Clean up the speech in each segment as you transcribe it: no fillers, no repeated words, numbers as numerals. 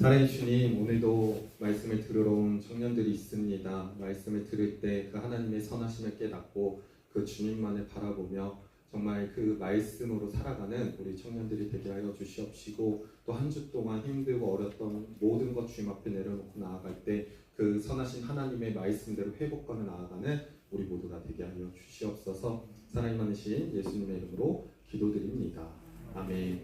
살아계신 주님, 오늘도 말씀을 들으러 온 청년들이 있습니다. 말씀을 들을 때 그 하나님의 선하심을 깨닫고 그 주님만을 바라보며 정말 그 말씀으로 살아가는 우리 청년들이 되게 하여 주시옵시고, 또 한 주 동안 힘들고 어렸던 모든 것 주님 앞에 내려놓고 나아갈 때 그 선하신 하나님의 말씀대로 회복하며 나아가는 우리 모두가 되게 하여 주시옵소서. 사랑이 많으신 예수님의 이름으로 기도드립니다. 아멘.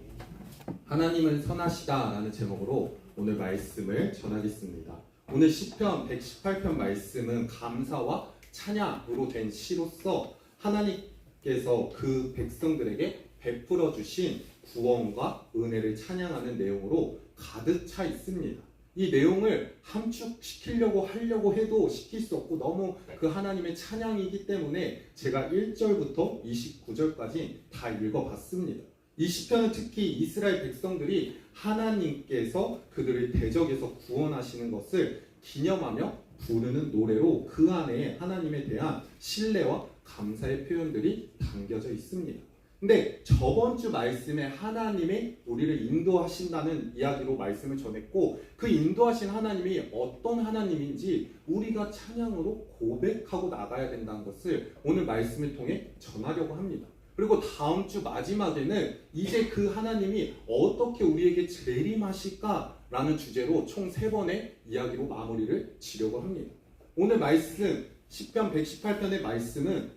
하나님은 선하시다라는 제목으로 오늘 말씀을 전하겠습니다. 오늘 시편 118편 말씀은 감사와 찬양으로 된 시로서 하나님께서 그 백성들에게 베풀어 주신 구원과 은혜를 찬양하는 내용으로 가득 차 있습니다. 이 내용을 함축시키려고 하려고 해도 시킬 수 없고 너무 그 하나님의 찬양이기 때문에 제가 1절부터 29절까지 다 읽어봤습니다. 이 시편은 특히 이스라엘 백성들이 하나님께서 그들을 대적에서 구원하시는 것을 기념하며 부르는 노래로 그 안에 하나님에 대한 신뢰와 감사의 표현들이 담겨져 있습니다. 근데 저번 주 말씀에 하나님이 우리를 인도하신다는 이야기로 말씀을 전했고, 그 인도하신 하나님이 어떤 하나님인지 우리가 찬양으로 고백하고 나가야 된다는 것을 오늘 말씀을 통해 전하려고 합니다. 그리고 다음 주 마지막에는 이제 그 하나님이 어떻게 우리에게 재림하실까라는 주제로 총 3번의 이야기로 마무리를 지려고 합니다. 오늘 말씀 시편 118편의 말씀은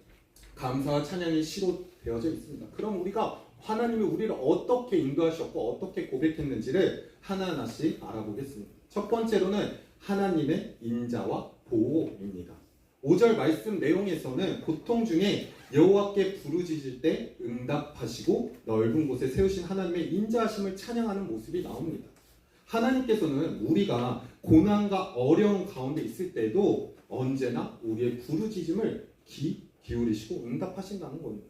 감사와 찬양이 시로 되어져 있습니다. 그럼 우리가 하나님이 우리를 어떻게 인도하셨고 어떻게 고백했는지를 하나하나씩 알아보겠습니다. 첫 번째로는 하나님의 인자와 보호입니다. 5절 말씀 내용에서는 고통 중에 여호와께 부르짖을 때 응답하시고 넓은 곳에 세우신 하나님의 인자하심을 찬양하는 모습이 나옵니다. 하나님께서는 우리가 고난과 어려운 가운데 있을 때도 언제나 우리의 부르짖음을 기울이시고 응답하신다는 겁니다.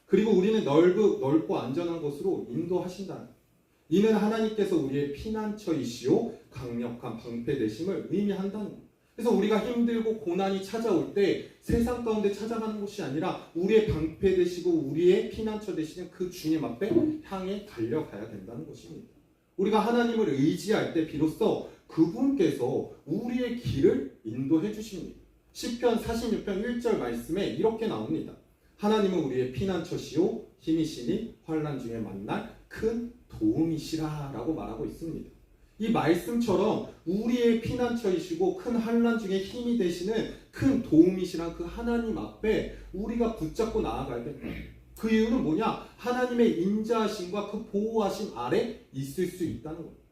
그리고 우리는 넓고 안전한 곳으로 인도하신다는, 이는 하나님께서 우리의 피난처이시오 강력한 방패 되심을 의미한다는 겁니다. 그래서 우리가 힘들고 고난이 찾아올 때 세상 가운데 찾아가는 곳이 아니라 우리의 방패 되시고 우리의 피난처 되시는 그 주님 앞에 향해 달려가야 된다는 것입니다. 우리가 하나님을 의지할 때 비로소 그분께서 우리의 길을 인도해 주십니다. 시편 46편 1절 말씀에 이렇게 나옵니다. 하나님은 우리의 피난처시오 힘이시니 환난 중에 만날 큰 도움이시라 라고 말하고 있습니다. 이 말씀처럼 우리의 피난처이시고 큰 환난 중에 힘이 되시는 큰 도움이시란 그 하나님 앞에 우리가 붙잡고 나아가야 됩니다. 그 이유는 뭐냐? 하나님의 인자하심과 그 보호하심 아래 있을 수 있다는 겁니다.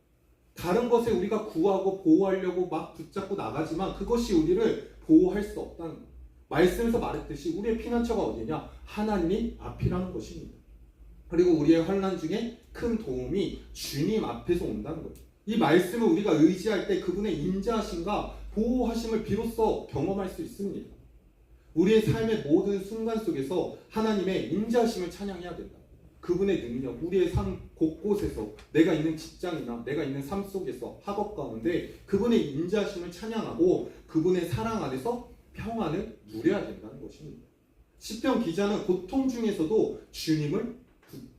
다른 것에 우리가 구하고 보호하려고 막 붙잡고 나가지만 그것이 우리를 보호할 수 없다는 겁니다. 말씀에서 말했듯이 우리의 피난처가 어디냐? 하나님 앞이라는 것입니다. 그리고 우리의 환난 중에 큰 도움이 주님 앞에서 온다는 거죠. 이 말씀을 우리가 의지할 때 그분의 인자하심과 보호하심을 비로소 경험할 수 있습니다. 우리의 삶의 모든 순간 속에서 하나님의 인자하심을 찬양해야 된다. 그분의 능력, 우리의 삶 곳곳에서 내가 있는 직장이나 내가 있는 삶 속에서 학업 가운데 그분의 인자하심을 찬양하고 그분의 사랑 안에서 평안을 누려야 된다는 것입니다. 시편 기자는 고통 중에서도 주님을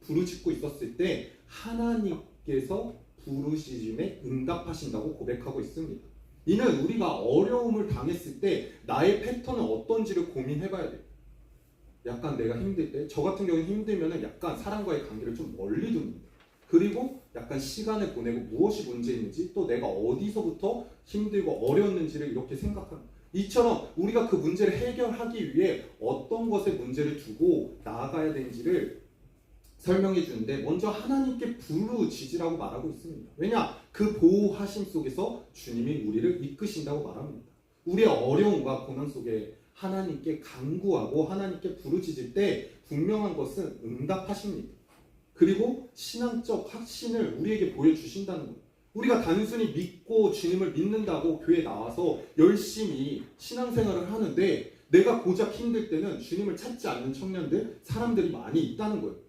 부르짖고 있었을 때 하나님께서 부르짖음에 응답하신다고 고백하고 있습니다. 이는 우리가 어려움을 당했을 때 나의 패턴은 어떤지를 고민해봐야 돼요. 약간 내가 힘들 때, 저 같은 경우는 힘들면 약간 사람과의 관계를 좀 멀리 둡니다. 그리고 약간 시간을 보내고 무엇이 문제인지, 또 내가 어디서부터 힘들고 어려웠는지를 이렇게 생각합니다. 이처럼 우리가 그 문제를 해결하기 위해 어떤 것에 문제를 두고 나아가야 되는지를 설명해 주는데, 먼저 하나님께 부르짖으라고 말하고 있습니다. 왜냐? 그 보호하심 속에서 주님이 우리를 이끄신다고 말합니다. 우리의 어려움과 고난 속에 하나님께 간구하고 하나님께 부르짖을 때 분명한 것은 응답하십니다. 그리고 신앙적 확신을 우리에게 보여주신다는 것. 우리가 단순히 믿고 주님을 믿는다고 교회에 나와서 열심히 신앙생활을 하는데 내가 고작 힘들 때는 주님을 찾지 않는 청년들, 사람들이 많이 있다는 거예요.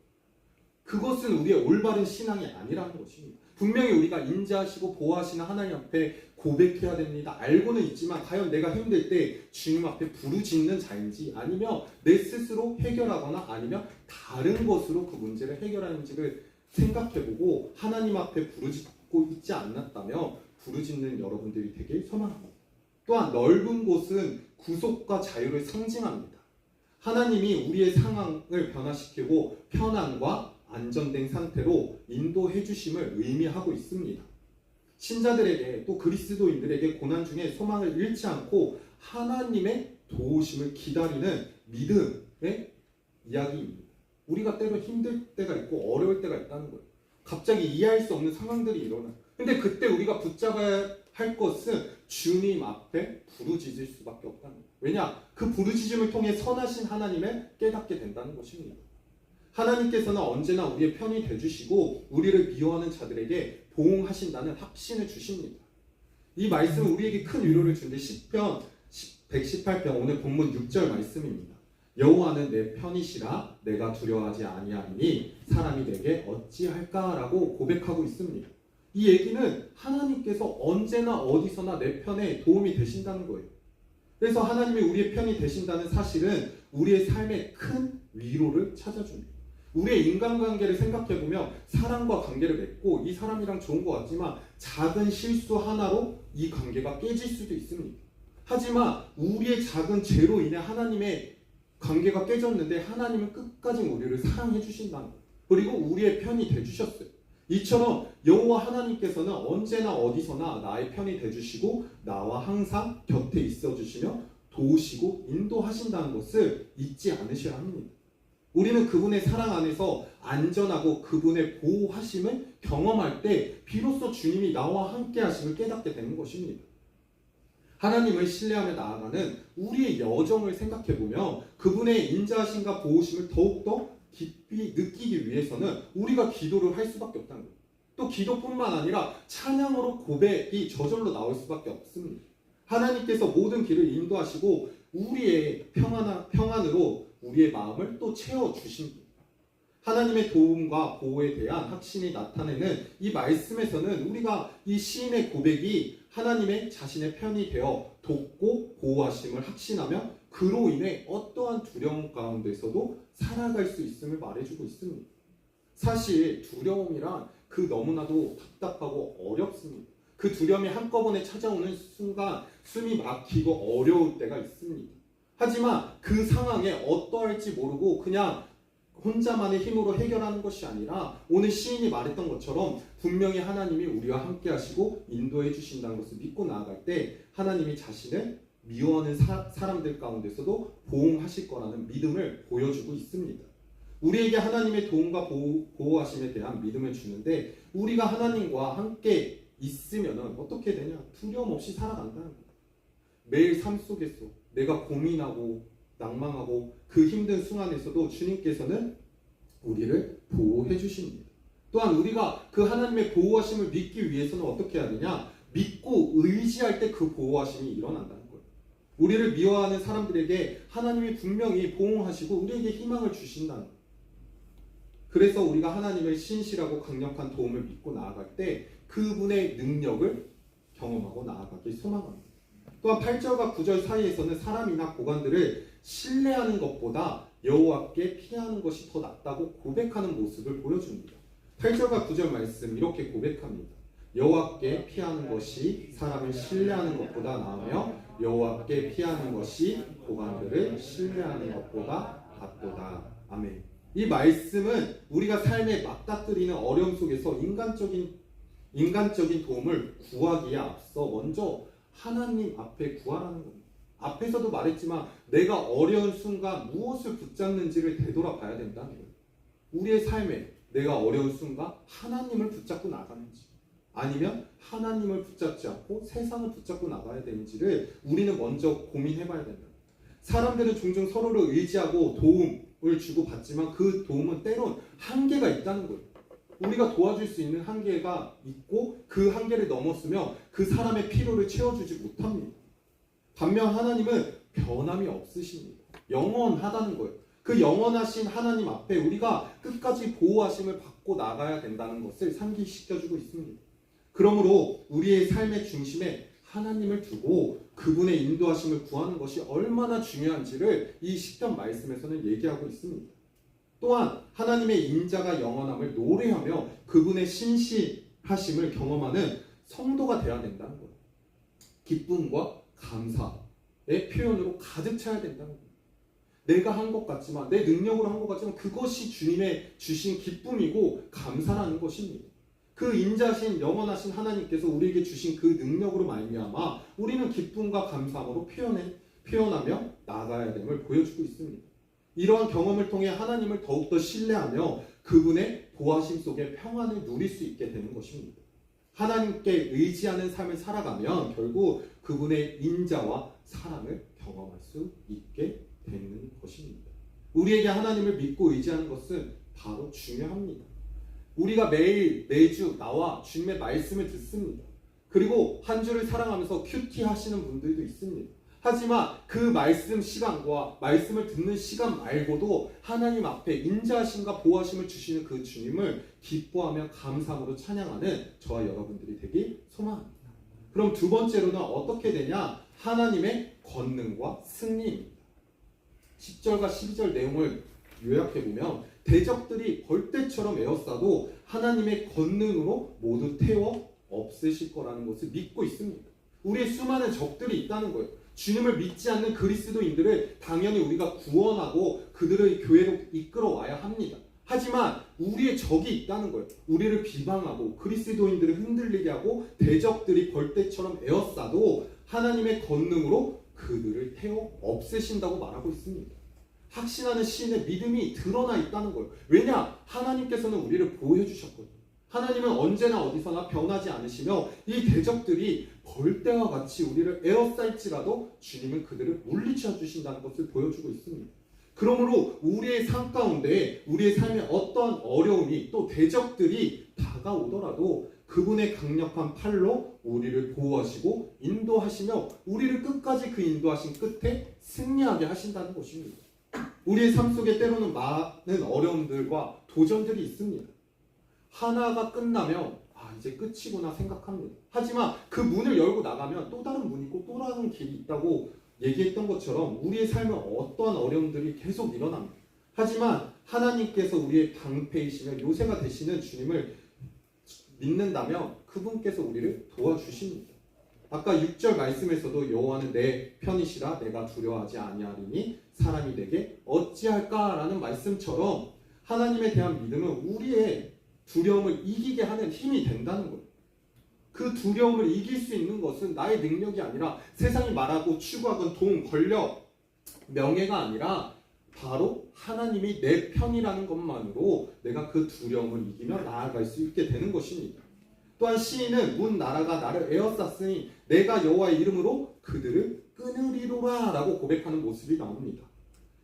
그것은 우리의 올바른 신앙이 아니라는 것입니다. 분명히 우리가 인자하시고 보호하시는 하나님 앞에 고백해야 됩니다. 알고는 있지만 과연 내가 힘들 때 주님 앞에 부르짖는 자인지, 아니면 내 스스로 해결하거나 아니면 다른 것으로 그 문제를 해결하는지를 생각해보고 하나님 앞에 부르짖고 갖고 있지 않았다면 부르짖는 여러분들이 되길 소망합니다. 또한 넓은 곳은 구속과 자유를 상징합니다. 하나님이 우리의 상황을 변화시키고 편안과 안전된 상태로 인도해 주심을 의미하고 있습니다. 신자들에게 또 그리스도인들에게 고난 중에 소망을 잃지 않고 하나님의 도우심을 기다리는 믿음의 이야기입니다. 우리가 때로 힘들 때가 있고 어려울 때가 있다는 거예요. 갑자기 이해할 수 없는 상황들이 일어나요. 근데 그때 우리가 붙잡아야 할 것은 주님 앞에 부르짖을 수밖에 없다는 거예요. 왜냐? 그 부르짖음을 통해 선하신 하나님을 깨닫게 된다는 것입니다. 하나님께서는 언제나 우리의 편이 되주시고 우리를 미워하는 자들에게 보응하신다는 확신을 주십니다. 이 말씀은 우리에게 큰 위로를 주는데 시편 118편 오늘 본문 6절 말씀입니다. 여호와는 내 편이시라 내가 두려워하지 아니하리니 사람이 내게 어찌할까라고 고백하고 있습니다. 이 얘기는 하나님께서 언제나 어디서나 내 편에 도움이 되신다는 거예요. 그래서 하나님이 우리의 편이 되신다는 사실은 우리의 삶에 큰 위로를 찾아줍니다. 우리의 인간관계를 생각해보면 사람과 관계를 맺고 이 사람이랑 좋은 것 같지만 작은 실수 하나로 이 관계가 깨질 수도 있습니다. 하지만 우리의 작은 죄로 인해 하나님의 관계가 깨졌는데 하나님은 끝까지 우리를 사랑해 주신다는 거예요. 그리고 우리의 편이 되주셨어요. 이처럼 여호와 하나님께서는 언제나 어디서나 나의 편이 되주시고 나와 항상 곁에 있어주시며 도우시고 인도하신다는 것을 잊지 않으셔야 합니다. 우리는 그분의 사랑 안에서 안전하고 그분의 보호하심을 경험할 때 비로소 주님이 나와 함께 하심을 깨닫게 되는 것입니다. 하나님을 신뢰하며 나아가는 우리의 여정을 생각해보면 그분의 인자하심과 보호심을 더욱더 깊이 느끼기 위해서는 우리가 기도를 할 수밖에 없다는 거예요. 또 기도뿐만 아니라 찬양으로 고백이 저절로 나올 수밖에 없습니다. 하나님께서 모든 길을 인도하시고 우리의 평안으로 우리의 마음을 또 채워주십니다. 하나님의 도움과 보호에 대한 확신이 나타내는 이 말씀에서는 우리가 이 시인의 고백이 하나님의 자신의 편이 되어 돕고 보호하심을 확신하며 그로 인해 어떠한 두려움 가운데서도 살아갈 수 있음을 말해주고 있습니다. 사실 두려움이란 그 너무나도 답답하고 어렵습니다. 그 두려움이 한꺼번에 찾아오는 순간 숨이 막히고 어려울 때가 있습니다. 하지만 그 상황에 어떠할지 모르고 그냥 혼자만의 힘으로 해결하는 것이 아니라 오늘 시인이 말했던 것처럼 분명히 하나님이 우리와 함께 하시고 인도해 주신다는 것을 믿고 나아갈 때 하나님이 자신을 미워하는 사람들 가운데서도 보응하실 거라는 믿음을 보여주고 있습니다. 우리에게 하나님의 도움과 보호하심에 대한 믿음을 주는데 우리가 하나님과 함께 있으면 어떻게 되냐? 두려움 없이 살아간다는 거예요. 매일 삶 속에서 내가 고민하고 낭망하고 그 힘든 순간에서도 주님께서는 우리를 보호해 주십니다. 또한 우리가 그 하나님의 보호하심을 믿기 위해서는 어떻게 해야 되냐? 믿고 의지할 때 그 보호하심이 일어난다는 거예요. 우리를 미워하는 사람들에게 하나님이 분명히 보호하시고 우리에게 희망을 주신다는 거예요. 그래서 우리가 하나님의 신실하고 강력한 도움을 믿고 나아갈 때 그분의 능력을 경험하고 나아가길 소망합니다. 또한 8절과 9절 사이에서는 사람이나 고관들을 신뢰하는 것보다 여호와께 피하는 것이 더 낫다고 고백하는 모습을 보여줍니다. 8절과 9절 말씀 이렇게 고백합니다. 여호와께 피하는 것이 사람을 신뢰하는 것보다 나으며 여호와께 피하는 것이 고관들을 신뢰하는 것보다 낫도다. 아멘. 이 말씀은 우리가 삶에 맞닥뜨리는 어려움 속에서 인간적인 도움을 구하기에 앞서 먼저 하나님 앞에 구하라는 겁니다. 앞에서도 말했지만 내가 어려운 순간 무엇을 붙잡는지를 되돌아봐야 된다는 거예요. 우리의 삶에 내가 어려운 순간 하나님을 붙잡고 나가는지 아니면 하나님을 붙잡지 않고 세상을 붙잡고 나가야 되는지를 우리는 먼저 고민해봐야 된다. 사람들은 종종 서로를 의지하고 도움을 주고받지만 그 도움은 때론 한계가 있다는 거예요. 우리가 도와줄 수 있는 한계가 있고 그 한계를 넘었으면 그 사람의 필요를 채워주지 못합니다. 반면 하나님은 변함이 없으십니다. 영원하다는 거예요. 그 영원하신 하나님 앞에 우리가 끝까지 보호하심을 받고 나가야 된다는 것을 상기시켜주고 있습니다. 그러므로 우리의 삶의 중심에 하나님을 두고 그분의 인도하심을 구하는 것이 얼마나 중요한지를 이 시편 말씀에서는 얘기하고 있습니다. 또한 하나님의 인자가 영원함을 노래하며 그분의 하심을 경험하는 성도가 돼야 된다는 거예요. 기쁨과 감사의 표현으로 가득 차야 된다는 거예요. 내가 한 것 같지만, 내 능력으로 한 것 같지만 그것이 주님의 주신 기쁨이고 감사라는 것입니다. 그 인자신 영원하신 하나님께서 우리에게 주신 그 능력으로 말미암아 우리는 기쁨과 감사함으로 표현하며 나아가야 됨을 보여주고 있습니다. 이러한 경험을 통해 하나님을 더욱더 신뢰하며 그분의 보호하심 속에 평안을 누릴 수 있게 되는 것입니다. 하나님께 의지하는 삶을 살아가면 결국 그분의 인자와 사랑을 경험할 수 있게 되는 것입니다. 우리에게 하나님을 믿고 의지하는 것은 바로 중요합니다. 우리가 매주 나와 주님의 말씀을 듣습니다. 그리고 한 주를 살아가면서 큐티 하시는 분들도 있습니다. 하지만 그 말씀 시간과 말씀을 듣는 시간 말고도 하나님 앞에 인자하심과 보호하심을 주시는 그 주님을 기뻐하며 감사함으로 찬양하는 저와 여러분들이 되길 소망합니다. 그럼 두 번째로는 어떻게 되냐? 하나님의 권능과 승리입니다. 10절과 12절 내용을 요약해보면 대적들이 벌떼처럼 에워싸도 하나님의 권능으로 모두 태워 없으실 거라는 것을 믿고 있습니다. 우리의 수많은 적들이 있다는 거예요. 주님을 믿지 않는 그리스도인들을 당연히 우리가 구원하고 그들의 교회로 이끌어와야 합니다. 하지만 우리의 적이 있다는 거예요. 우리를 비방하고 그리스도인들을 흔들리게 하고 대적들이 벌떼처럼 에워싸도 하나님의 권능으로 그들을 태워 없애신다고 말하고 있습니다. 확신하는 시인의 믿음이 드러나 있다는 거예요. 왜냐? 하나님께서는 우리를 보호해 주셨거든요. 하나님은 언제나 어디서나 변하지 않으시며 이 대적들이 벌떼와 같이 우리를 에워쌀지라도 주님은 그들을 물리쳐 주신다는 것을 보여주고 있습니다. 그러므로 우리의 삶 가운데 우리의 삶에 어떤 어려움이 또 대적들이 다가오더라도 그분의 강력한 팔로 우리를 보호하시고 인도하시며 우리를 끝까지 그 인도하신 끝에 승리하게 하신다는 것입니다. 우리의 삶 속에 때로는 많은 어려움들과 도전들이 있습니다. 하나가 끝나면 이제 끝이구나 생각합니다. 하지만 그 문을 열고 나가면 또 다른 문이 있고 또 다른 길이 있다고 얘기했던 것처럼 우리의 삶에 어떠한 어려움들이 계속 일어납니다. 하지만 하나님께서 우리의 방패이시며 요새가 되시는 주님을 믿는다면 그분께서 우리를 도와주십니다. 아까 6절 말씀에서도 여호와는 내 편이시라 내가 두려워하지 아니하리니 사람이 내게 어찌할까라는 말씀처럼 하나님에 대한 믿음은 우리의 두려움을 이기게 하는 힘이 된다는 거예요. 그 두려움을 이길 수 있는 것은 나의 능력이 아니라 세상이 말하고 추구하건 돈, 권력, 명예가 아니라 바로 하나님이 내 편이라는 것만으로 내가 그 두려움을 이기며 나아갈 수 있게 되는 것입니다. 또한 시인은 문 나라가 나를 에워쌌으니 내가 여호와의 이름으로 그들을 끊으리로라 라고 고백하는 모습이 나옵니다.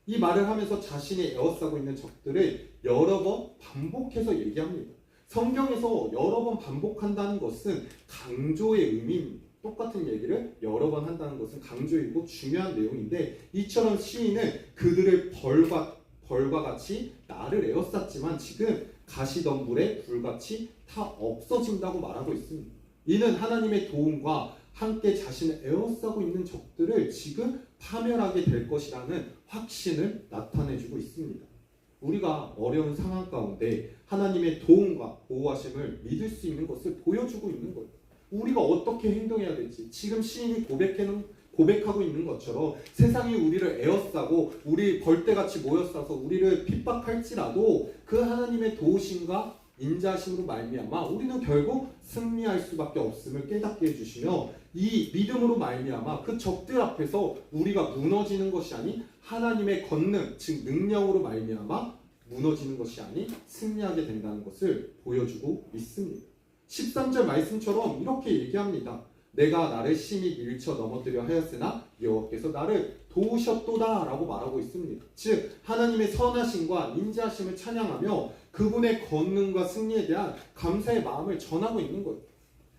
이 말을 하면서 자신이 에워싸고 있는 적들을 여러 번 반복해서 얘기합니다. 성경에서 여러 번 반복한다는 것은 강조의 의미입니다. 똑같은 얘기를 여러 번 한다는 것은 강조이고 중요한 내용인데 이처럼 시인은 그들의 벌과 같이 나를 에워쌌지만 지금 가시덤불에 불같이 다 없어진다고 말하고 있습니다. 이는 하나님의 도움과 함께 자신을 에워싸고 있는 적들을 지금 파멸하게 될 것이라는 확신을 나타내주고 있습니다. 우리가 어려운 상황 가운데 하나님의 도움과 보호하심을 믿을 수 있는 것을 보여주고 있는 거예요. 우리가 어떻게 행동해야 될지 지금 시인이 고백하고 있는 것처럼 세상이 우리를 에워싸고 우리 벌떼같이 모여싸서 우리를 핍박할지라도 그 하나님의 도우심과 인자심으로 말미암아 우리는 결국 승리할 수밖에 없음을 깨닫게 해주시며 이 믿음으로 말미암아 그 적들 앞에서 우리가 무너지는 것이 아닌 하나님의 권능 즉 능력으로 말미암아 무너지는 것이 아닌 승리하게 된다는 것을 보여주고 있습니다. 13절 말씀처럼 이렇게 얘기합니다. 내가 나를 심히 밀쳐 넘어뜨려 하였으나 여호와께서 나를 도우셨도다 라고 말하고 있습니다. 즉 하나님의 선하심과 인자하심을 찬양하며 그분의 권능과 승리에 대한 감사의 마음을 전하고 있는 거예요.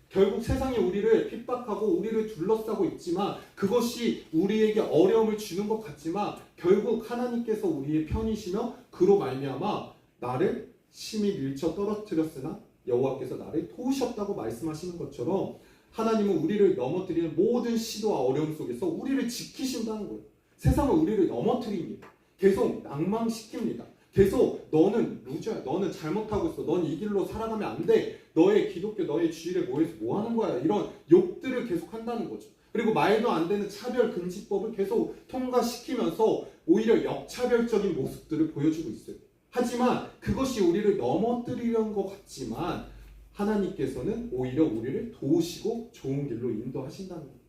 결국 세상이 우리를 핍박하고 우리를 둘러싸고 있지만 그것이 우리에게 어려움을 주는 것 같지만 결국 하나님께서 우리의 편이시며 그로 말미암아 나를 심히 밀쳐 떨어뜨렸으나 여호와께서 나를 도우셨다고 말씀하시는 것처럼 하나님은 우리를 넘어뜨리는 모든 시도와 어려움 속에서 우리를 지키신다는 거예요. 세상은 우리를 넘어뜨립니다. 계속 낭망시킵니다. 계속 너는 루저야. 너는 잘못하고 있어. 넌 이 길로 살아가면 안 돼. 너의 기독교, 너의 주일에 모여서 뭐 하는 거야. 이런 욕들을 계속 한다는 거죠. 그리고 말도 안 되는 차별 금지법을 계속 통과시키면서 오히려 역차별적인 모습들을 보여주고 있어요. 하지만 그것이 우리를 넘어뜨리려는 것 같지만 하나님께서는 오히려 우리를 도우시고 좋은 길로 인도하신다는 거예요.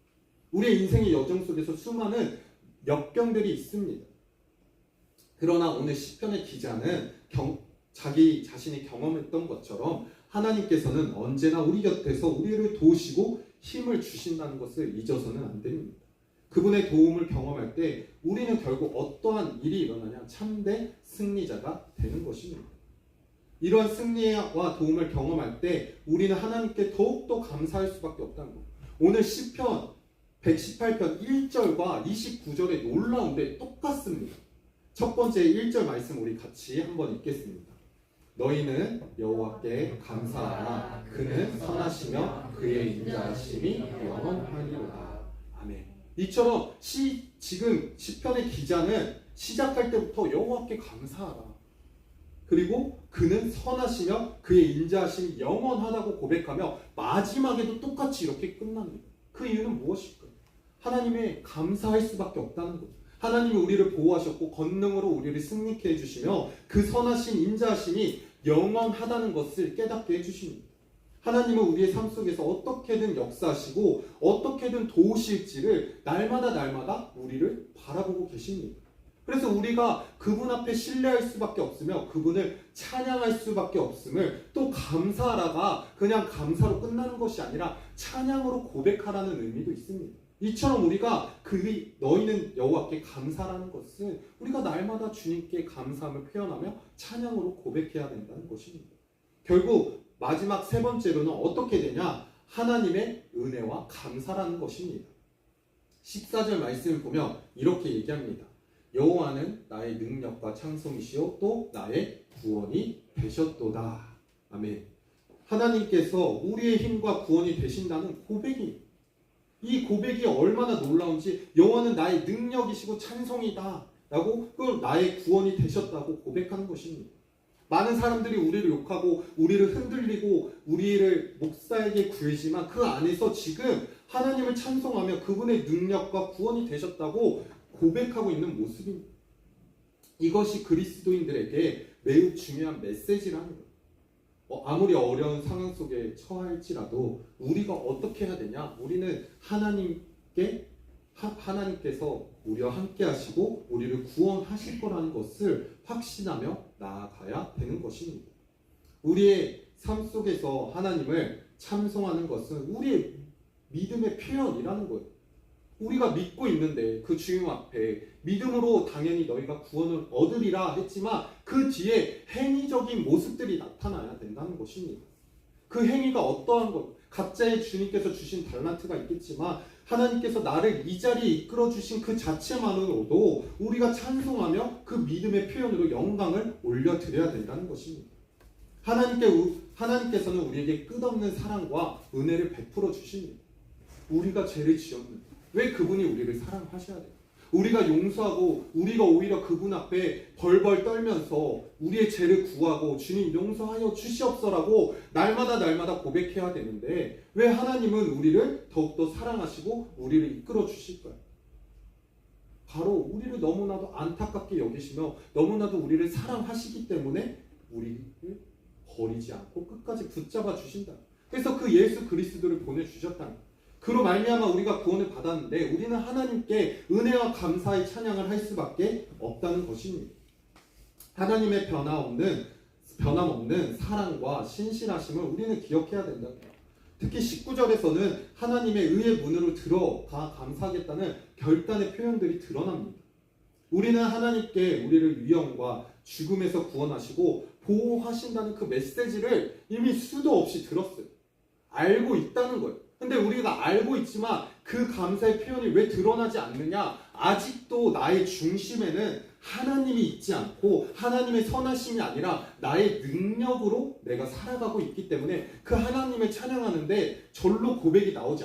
우리의 인생의 여정 속에서 수많은 역경들이 있습니다. 그러나 오늘 시편의 기자는 자기 자신이 경험했던 것처럼 하나님께서는 언제나 우리 곁에서 우리를 도우시고 힘을 주신다는 것을 잊어서는 안 됩니다. 그분의 도움을 경험할 때 우리는 결국 어떠한 일이 일어나냐? 참된 승리자가 되는 것입니다. 이러한 승리와 도움을 경험할 때 우리는 하나님께 더욱더 감사할 수밖에 없다는 것. 오늘 시편 118편 1절과 29절의 놀라운데 똑같습니다. 첫 번째 1절 말씀 우리 같이 한번 읽겠습니다. 너희는 여호와께 감사하라. 그는 선하시며 그의 인자하심이 영원하리로다. 아멘. 이처럼 지금 시편의 기자는 시작할 때부터 여호와께 감사하라. 그리고 그는 선하시며 그의 인자하심이 영원하다고 고백하며 마지막에도 똑같이 이렇게 끝납니다. 그 이유는 무엇일까요? 하나님의 감사할 수밖에 없다는 거죠. 하나님이 우리를 보호하셨고 권능으로 우리를 승리케 해주시며 그 선하신 인자하심이 영원하다는 것을 깨닫게 해주십니다. 하나님은 우리의 삶 속에서 어떻게든 역사하시고 어떻게든 도우실지를 날마다 우리를 바라보고 계십니다. 그래서 우리가 그분 앞에 신뢰할 수밖에 없으며 그분을 찬양할 수밖에 없음을 또 감사하라가 그냥 감사로 끝나는 것이 아니라 찬양으로 고백하라는 의미도 있습니다. 이처럼 우리가 너희는 여호와께 감사라는 것은 우리가 날마다 주님께 감사함을 표현하며 찬양으로 고백해야 된다는 것입니다. 결국 마지막 세 번째로는 어떻게 되냐? 하나님의 은혜와 감사라는 것입니다. 14절 말씀을 보면 이렇게 얘기합니다. 여호와는 나의 능력과 찬송이시요 또 나의 구원이 되셨도다. 아멘. 하나님께서 우리의 힘과 구원이 되신다는 고백이, 이 고백이 얼마나 놀라운지, 여호와는 나의 능력이시고 찬송이다 라고 그걸 나의 구원이 되셨다고 고백하는 것입니다. 많은 사람들이 우리를 욕하고 우리를 흔들리고 우리를 목사에게 구애지만 그 안에서 지금 하나님을 찬송하며 그분의 능력과 구원이 되셨다고 고백하고 있는 모습입니다. 이것이 그리스도인들에게 매우 중요한 메시지라는 거예요. 아무리 어려운 상황 속에 처할지라도 우리가 어떻게 해야 되냐? 우리는 하나님께서 우리와 함께 하시고 우리를 구원하실 거라는 것을 확신하며 나아가야 되는 것입니다. 우리의 삶 속에서 하나님을 찬송하는 것은 우리의 믿음의 표현이라는 거예요. 우리가 믿고 있는데 그 주님 앞에 믿음으로 당연히 너희가 구원을 얻으리라 했지만 그 뒤에 행위적인 모습들이 나타나야 된다는 것입니다. 그 행위가 어떠한 것, 각자의 주님께서 주신 달란트가 있겠지만 하나님께서 나를 이 자리에 이끌어 주신 그 자체만으로도 우리가 찬송하며 그 믿음의 표현으로 영광을 올려드려야 된다는 것입니다. 하나님께서는 우리에게 끝없는 사랑과 은혜를 베풀어 주십니다. 우리가 죄를 지었는데 왜 그분이 우리를 사랑하셔야 돼요? 우리가 용서하고 우리가 오히려 그분 앞에 벌벌 떨면서 우리의 죄를 구하고 주님 용서하여 주시옵소라고 날마다 고백해야 되는데 왜 하나님은 우리를 더욱더 사랑하시고 우리를 이끌어 주실까요? 바로 우리를 너무나도 안타깝게 여기시며 너무나도 우리를 사랑하시기 때문에 우리를 버리지 않고 끝까지 붙잡아 주신다. 그래서 그 예수 그리스도를 보내주셨다는 거예요. 그로 말미암아 우리가 구원을 받았는데 우리는 하나님께 은혜와 감사의 찬양을 할 수밖에 없다는 것입니다. 하나님의 변함없는 사랑과 신실하심을 우리는 기억해야 된다. 특히 19절에서는 하나님의 의의 문으로 들어가 감사하겠다는 결단의 표현들이 드러납니다. 우리는 하나님께 우리를 위험과 죽음에서 구원하시고 보호하신다는 그 메시지를 이미 수도 없이 들었어요. 알고 있다는 거예요. 근데 우리가 알고 있지만 그 감사의 표현이 왜 드러나지 않느냐? 아직도 나의 중심에는 하나님이 있지 않고 하나님의 선하심이 아니라 나의 능력으로 내가 살아가고 있기 때문에 그 하나님을 찬양하는데 절로 고백이 나오지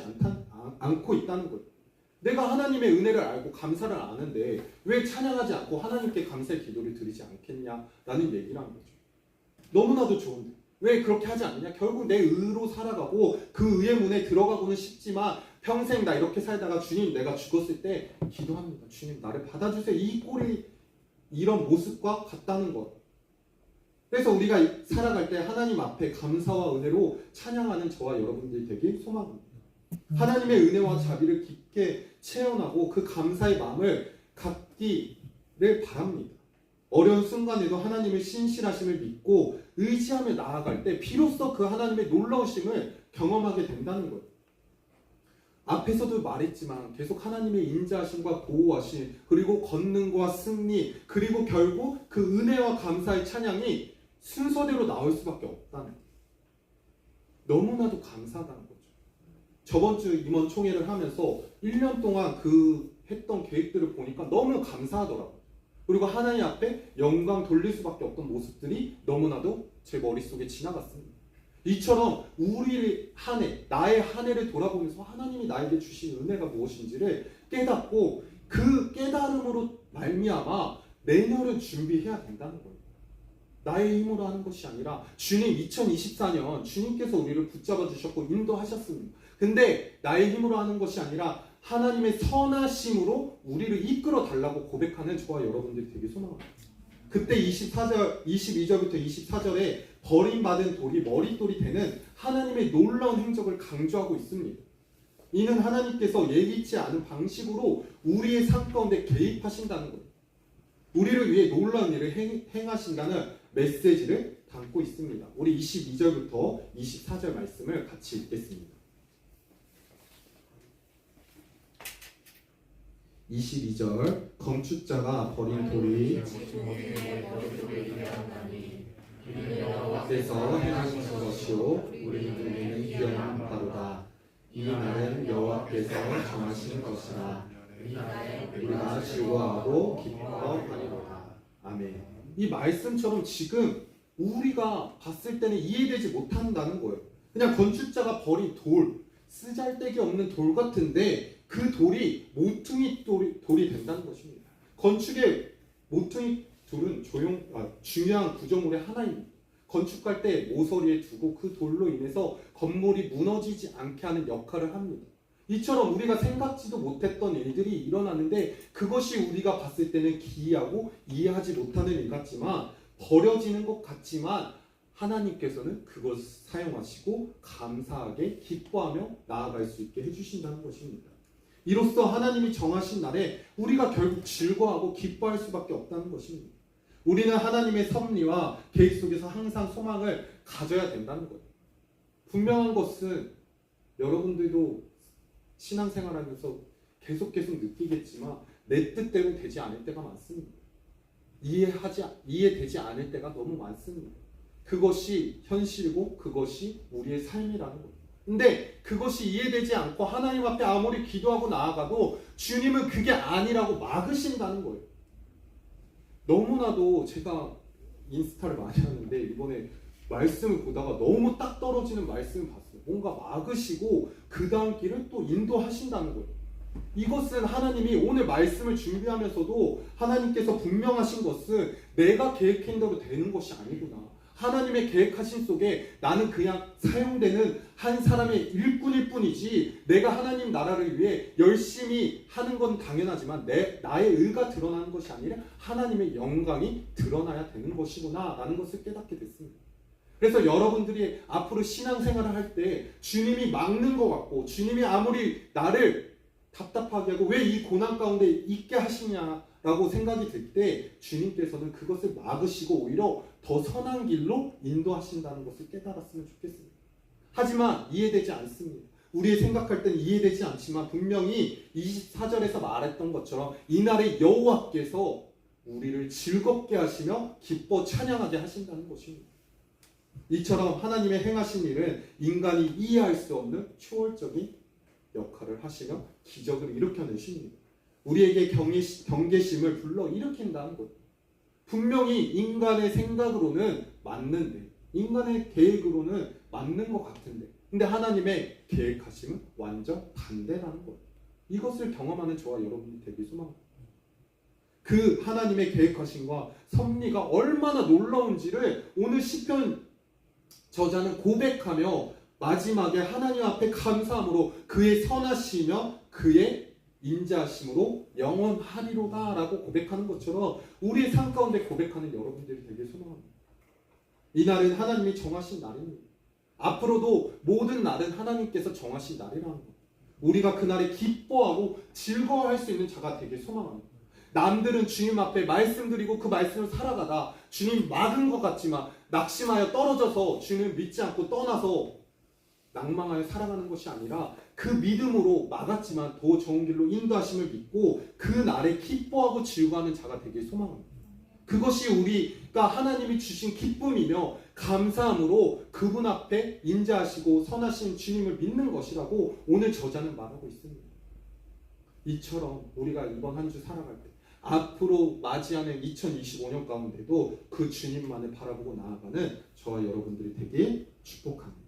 않고 있다는 거예요. 내가 하나님의 은혜를 알고 감사를 아는데 왜 찬양하지 않고 하나님께 감사의 기도를 드리지 않겠냐라는 얘기를 한 거죠. 너무나도 좋은데 왜 그렇게 하지 않느냐? 결국 내 의로 살아가고 그 의의 문에 들어가고는 싶지만 평생 나 이렇게 살다가 주님 내가 죽었을 때 기도합니다. 주님 나를 받아주세요. 이 꼴이 이런 모습과 같다는 것. 그래서 우리가 살아갈 때 하나님 앞에 감사와 은혜로 찬양하는 저와 여러분들이 되길 소망합니다. 하나님의 은혜와 자비를 깊게 체험하고 그 감사의 마음을 갖기를 바랍니다. 어려운 순간에도 하나님의 신실하심을 믿고 의지하며 나아갈 때 비로소 그 하나님의 놀라우심을 경험하게 된다는 거예요. 앞에서도 말했지만 계속 하나님의 인자하심과 보호하심, 그리고 권능과 승리, 그리고 결국 그 은혜와 감사의 찬양이 순서대로 나올 수밖에 없다는 거예요. 너무나도 감사하다는 거죠. 저번 주 임원 총회를 하면서 1년 동안 그 했던 계획들을 보니까 너무 감사하더라고요. 그리고 하나님 앞에 영광 돌릴 수밖에 없던 모습들이 너무나도 제 머릿속에 지나갔습니다. 이처럼 우리 한 해, 나의 한 해를 돌아보면서 하나님이 나에게 주신 은혜가 무엇인지를 깨닫고 그 깨달음으로 말미암아 내년을 준비해야 된다는 거예요. 나의 힘으로 하는 것이 아니라 주님 2024년 주님께서 우리를 붙잡아 주셨고 인도하셨습니다. 근데 나의 힘으로 하는 것이 아니라 하나님의 선하심으로 우리를 이끌어 달라고 고백하는 저와 여러분들이 되게 소망합니다. 그때 22절부터 24절에 버림받은 돌이 머릿돌이 되는 하나님의 놀라운 행적을 강조하고 있습니다. 이는 하나님께서 예기치 않은 방식으로 우리의 삶 가운데 개입하신다는 거예요. 우리를 위해 놀라운 일을 행하신다는 메시지를 담고 있습니다. 우리 22절부터 24절 말씀을 같이 읽겠습니다. 22절 건축자가 버린 돌이 여호와께서 행하신 것이요 우리는 기억한 바로다. 이 날은 여호와께서 정하신 것이라 우리가 즐거워하고 기뻐하리로다. 아멘. 이 말씀처럼 지금 우리가 봤을 때는 이해되지 못한다는 거예요. 그냥 건축자가 버린 돌, 쓰잘데기 없는 돌 같은데 그 돌이 모퉁이 돌이 된다는 것입니다. 건축의 모퉁이 돌은 중요한 구조물의 하나입니다. 건축할 때 모서리에 두고 그 돌로 인해서 건물이 무너지지 않게 하는 역할을 합니다. 이처럼 우리가 생각지도 못했던 일들이 일어나는데 그것이 우리가 봤을 때는 기이하고 이해하지 못하는 일 같지만 버려지는 것 같지만 하나님께서는 그것을 사용하시고 감사하게 기뻐하며 나아갈 수 있게 해주신다는 것입니다. 이로써 하나님이 정하신 날에 우리가 결국 즐거워하고 기뻐할 수밖에 없다는 것입니다. 우리는 하나님의 섭리와 계획 속에서 항상 소망을 가져야 된다는 거예요. 분명한 것은 여러분들도 신앙생활하면서 계속 느끼겠지만 내 뜻대로 되지 않을 때가 많습니다. 이해되지 않을 때가 너무 많습니다. 그것이 현실이고 그것이 우리의 삶이라는 거예요. 근데 그것이 이해되지 않고 하나님 앞에 아무리 기도하고 나아가도 주님은 그게 아니라고 막으신다는 거예요. 너무나도 제가 인스타를 많이 하는데 이번에 말씀을 보다가 너무 딱 떨어지는 말씀을 봤어요. 뭔가 막으시고 그 다음 길을 또 인도하신다는 거예요. 이것은 하나님이 오늘 말씀을 준비하면서도 하나님께서 분명하신 것은 내가 계획한 대로 되는 것이 아니구나. 하나님의 계획하신 속에 나는 그냥 사용되는 한 사람의 일꾼일 뿐이지 내가 하나님 나라를 위해 열심히 하는 건 당연하지만 나의 의가 드러나는 것이 아니라 하나님의 영광이 드러나야 되는 것이구나 라는 것을 깨닫게 됐습니다. 그래서 여러분들이 앞으로 신앙생활을 할 때 주님이 막는 것 같고 주님이 아무리 나를 답답하게 하고 왜 이 고난 가운데 있게 하시냐라고 생각이 들 때 주님께서는 그것을 막으시고 오히려 더 선한 길로 인도하신다는 것을 깨달았으면 좋겠습니다. 하지만 이해되지 않습니다. 우리의 생각할 때는 이해되지 않지만 분명히 24절에서 말했던 것처럼 이날에 여호와께서 우리를 즐겁게 하시며 기뻐 찬양하게 하신다는 것입니다. 이처럼 하나님의 행하신 일은 인간이 이해할 수 없는 초월적인 역할을 하시며 기적을 일으켜내십니다. 우리에게 경계심을 불러 일으킨다는 것. 분명히 인간의 생각으로는 맞는데 인간의 계획으로는 맞는 것 같은데 근데 하나님의 계획하심은 완전 반대라는 거예요. 이것을 경험하는 저와 여러분이 되길 소망합니다. 그 하나님의 계획하심과 섭리가 얼마나 놀라운지를 오늘 시편 저자는 고백하며 마지막에 하나님 앞에 감사함으로 그의 선하시며 그의 인자하심으로 영원하리로다 라고 고백하는 것처럼 우리의 삶 가운데 고백하는 여러분들이 되길 소망합니다. 이 날은 하나님이 정하신 날입니다. 앞으로도 모든 날은 하나님께서 정하신 날이라는 것. 우리가 그날에 기뻐하고 즐거워할 수 있는 자가 되길 소망합니다. 남들은 주님 앞에 말씀드리고 그 말씀을 살아가다 주님 막은 것 같지만 낙심하여 떨어져서 주님을 믿지 않고 떠나서 낭망하여 살아가는 것이 아니라 그 믿음으로 막았지만 더 좋은 길로 인도하심을 믿고 그 날에 기뻐하고 즐거워하는 자가 되길 소망합니다. 그것이 우리가 하나님이 주신 기쁨이며 감사함으로 그분 앞에 인자하시고 선하신 주님을 믿는 것이라고 오늘 저자는 말하고 있습니다. 이처럼 우리가 이번 한 주 살아갈 때 앞으로 맞이하는 2025년 가운데도 그 주님만을 바라보고 나아가는 저와 여러분들이 되길 축복합니다.